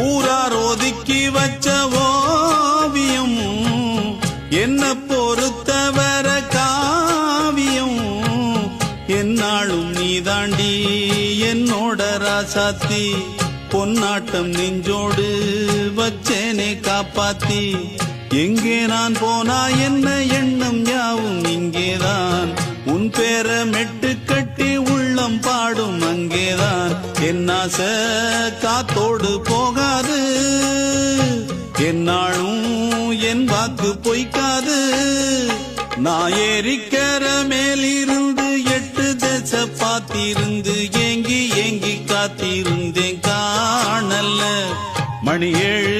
ஊரார் ஒதுக்கி வச்ச ஓவியம் என்ன பொறுத்தவர காவியம் என்னாலும் நீதாண்டி என்னோட ராசாத்தி பொன்னாட்டம் நெஞ்சோடு வச்சேனே காப்பாத்தி எங்கே நான் போனா என்ன எண்ணம் யாவும் இங்கேதான் உன் பேர மெட்டு கட்டி உள்ளம் பாடும் அங்கேதான் என் ஆசை காத்தோடு போகாது என்னாலும் என் வாக்கு பொய்க்காது நான் ஏறிக்கிற மேலிருந்து 8 தேச பாத்திருந்து ஏங்கி ஏங்கி காத்திருந்தேன் காணல்ல மணி 7